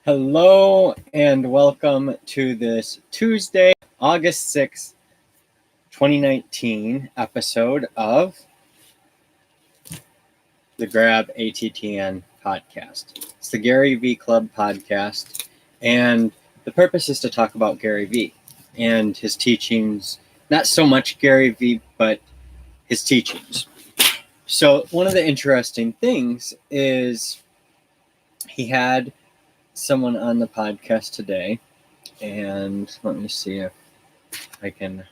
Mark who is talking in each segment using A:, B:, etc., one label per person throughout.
A: Hello and welcome to this Tuesday, August 6th, 2019 episode of the Grab Attn podcast. It's the Gary V Club podcast, and the purpose is to talk about Gary V and his teachings, not so much Gary V, but his teachings. So one of the interesting things is he had someone on the podcast today, and let me see if I can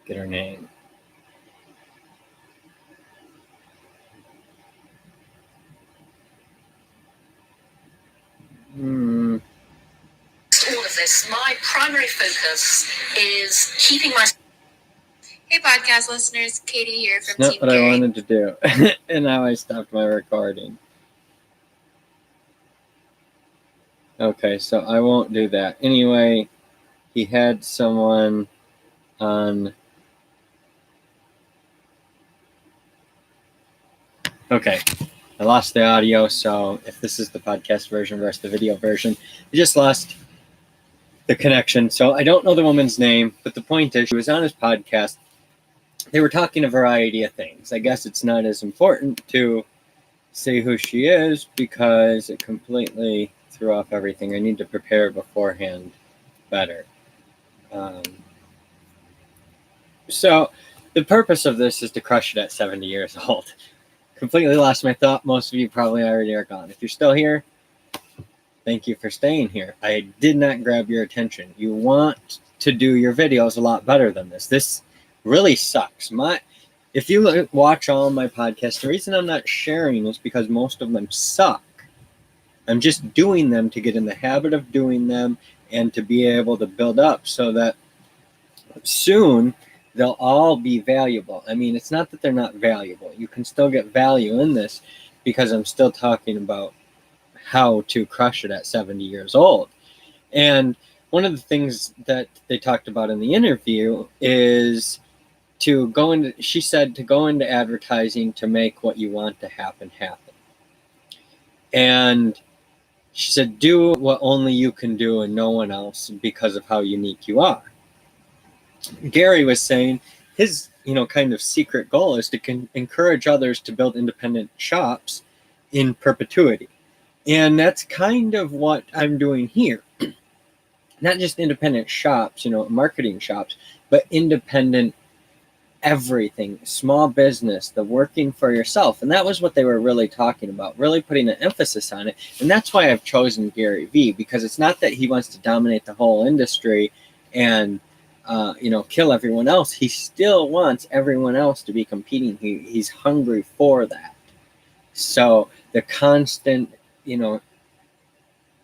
A: get her name.
B: All of this, my primary focus is keeping my...
C: Hey podcast listeners, Katie here from
A: Not
C: Team
A: what
C: Gary.
A: I wanted to do. And now I stopped my recording. Okay, so I won't do that. Anyway, he had someone on... Okay, I lost the audio, so if this is the podcast version versus the video version, I just lost the connection. So I don't know the woman's name, but the point is she was on his podcast. They were talking a variety of things. I guess it's not as important to say who she is because it completely threw off everything. I need to prepare beforehand better. So the purpose of this is to crush it at 70 years old. Completely lost my thought. Most of you probably already are gone. If you're still here, thank you for staying here. I did not grab your attention. You want to do your videos a lot better than this. This really sucks. If you watch all my podcasts, the reason I'm not sharing is because most of them suck. I'm just doing them to get in the habit of doing them and to be able to build up so that soon they'll all be valuable. I mean, it's not that they're not valuable. You can still get value in this because I'm still talking about how to crush it at 70 years old. And one of the things that they talked about in the interview is to go into advertising to make what you want to happen. And she said, do what only you can do and no one else because of how unique you are. Gary was saying his, kind of secret goal is to encourage others to build independent shops in perpetuity. And that's kind of what I'm doing here. Not just independent shops, marketing shops, but independent everything, small business, the working for yourself. And that was what they were really talking about, really putting an emphasis on it. And that's why I've chosen Gary V, because it's not that he wants to dominate the whole industry and, kill everyone else. He still wants everyone else to be competing. He's hungry for that. So the constant,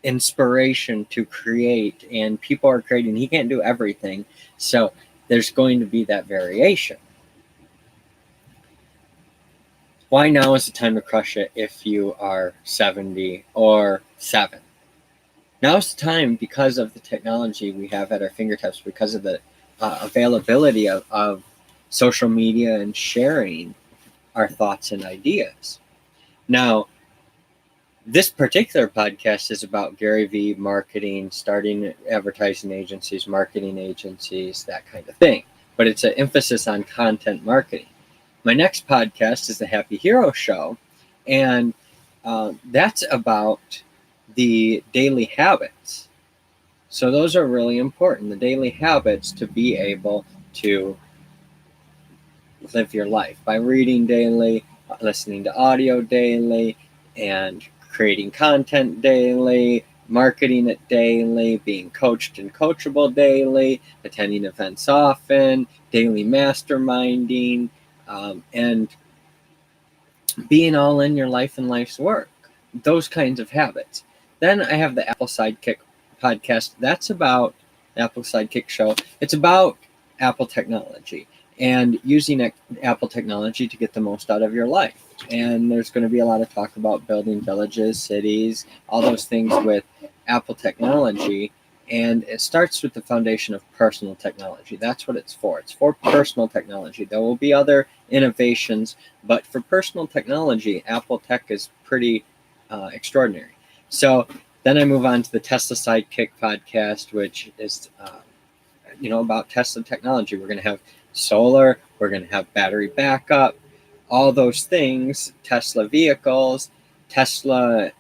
A: inspiration to create, and people are creating. He can't do everything. So there's going to be that variation. Why now is the time to crush it if you are 70 or 7? Now is the time because of the technology we have at our fingertips, because of the availability of social media and sharing our thoughts and ideas. Now, this particular podcast is about Gary V, marketing, starting advertising agencies, marketing agencies, that kind of thing. But it's an emphasis on content marketing. My next podcast is the Happy Hero Show, and that's about the daily habits. So those are really important, the daily habits to be able to live your life by reading daily, listening to audio daily, and creating content daily, marketing it daily, being coached and coachable daily, attending events often, daily masterminding, and being all in your life and life's work. Those kinds of habits. Then I have the Apple Sidekick podcast. That's about the Apple Sidekick show. It's about Apple technology and using Apple technology to get the most out of your life. And there's going to be a lot of talk about building villages, cities, all those things with Apple technology. And it starts with the foundation of personal technology. That's what it's for. It's for personal technology. There will be other innovations, but for personal technology, Apple Tech is pretty extraordinary. So Then I move on to the Tesla Sidekick podcast, which is, about Tesla technology. We're going to have solar, we're going to have battery backup, all those things, Tesla vehicles. Tesla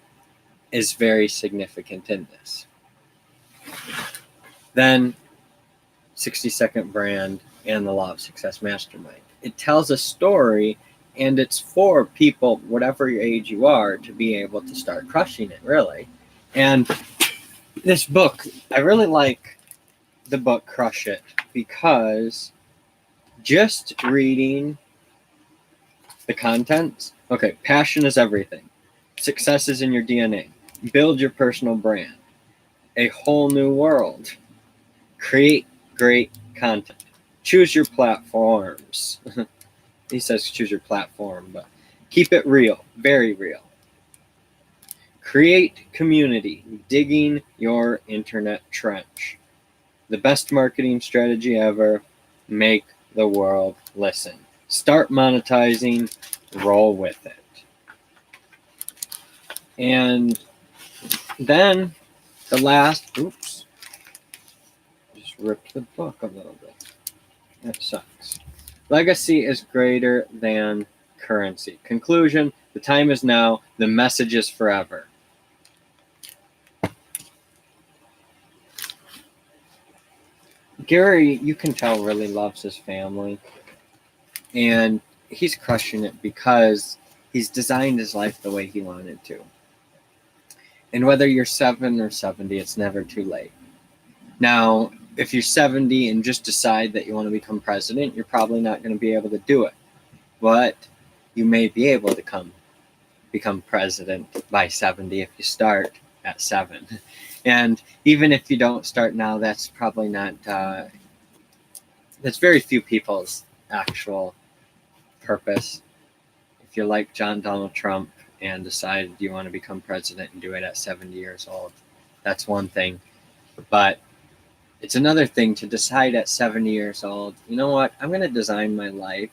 A: is very significant in this. Then 60-second brand and the Law of Success Mastermind. It tells a story, and it's for people, whatever age you are, to be able to start crushing it, really. And this book, I really like the book Crush It, because just reading the contents, okay, passion is everything. Success is in your DNA. Build your personal brand. A whole new world. Create great content. Choose your platforms. He says choose your platform, but keep it real, very real. Create community, digging your internet trench. The best marketing strategy ever, make the world listen. Start monetizing, roll with it. And then the last, just ripped the book a little bit. That sucks. Legacy is greater than currency. Conclusion, the time is now, the message is forever. Gary, you can tell, really loves his family, and he's crushing it because he's designed his life the way he wanted to. And whether you're 7 or 70, it's never too late. Now, if you're 70 and just decide that you want to become president, you're probably not going to be able to do it. But you may be able to become president by 70 if you start at 7. And even if you don't start now, that's probably not, that's very few people's actual purpose. If you're like Donald Trump and decide you want to become president and do it at 70 years old, that's one thing. But it's another thing to decide at 70 years old, you know what, I'm going to design my life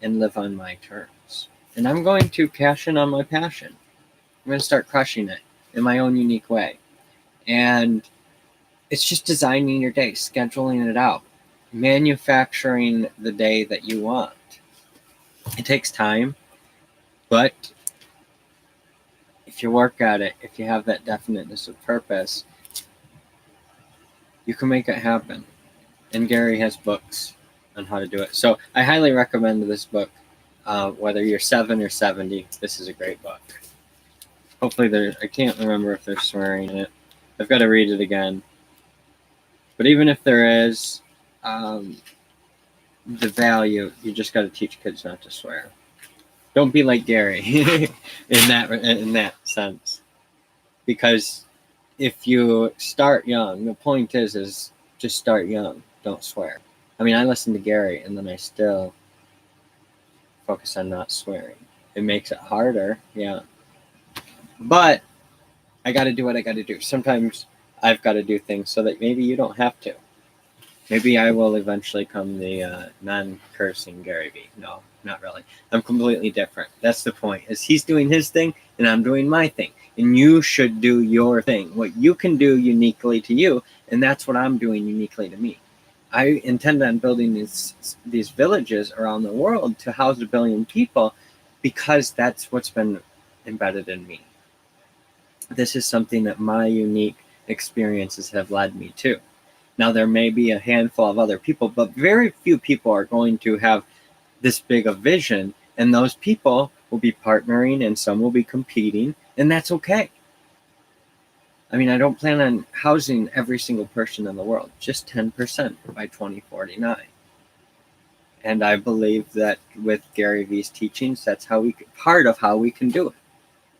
A: and live on my terms. And I'm going to cash in on my passion. I'm going to start crushing it in my own unique way. And it's just designing your day, scheduling it out, manufacturing the day that you want. It takes time, but if you work at it, if you have that definiteness of purpose, you can make it happen. And Gary has books on how to do it. So I highly recommend this book. Whether you're 7 or 70, this is a great book. Hopefully I can't remember if there's swearing in it. I've got to read it again. But even if there is, the value, you just got to teach kids not to swear. Don't be like Gary in that sense. Because if you start young, the point is just start young. Don't swear. I mean, I listen to Gary and then I still focus on not swearing. It makes it harder, yeah. But I got to do what I got to do. Sometimes I've got to do things so that maybe you don't have to. Maybe I will eventually come the non-cursing Gary Vee. No, not really. I'm completely different. That's the point. Is he's doing his thing and I'm doing my thing. And you should do your thing. What you can do uniquely to you, and that's what I'm doing uniquely to me. I intend on building these villages around the world to house 1 billion people because that's what's been embedded in me. This is something that my unique experiences have led me to. Now, there may be a handful of other people, but very few people are going to have this big a vision, and those people will be partnering and some will be competing, and that's okay. I mean, I don't plan on housing every single person in the world, just 10% by 2049. And I believe that with Gary Vee's teachings, that's part of how we can do it.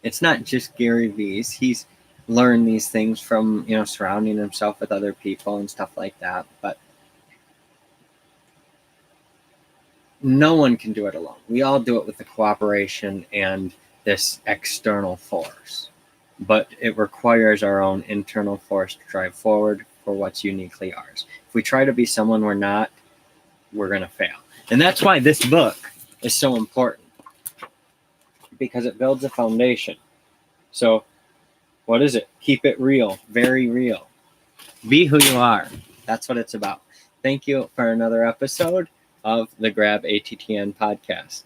A: It's not just Gary Vee's. He's learned these things from, surrounding himself with other people and stuff like that. But no one can do it alone. We all do it with the cooperation and this external force. But it requires our own internal force to drive forward for what's uniquely ours. If we try to be someone we're not, we're going to fail. And that's why this book is so important, because it builds a foundation. So What is it? Keep it real, very real. Be who you are. That's what it's about. Thank you for another episode of the Grab Attn podcast.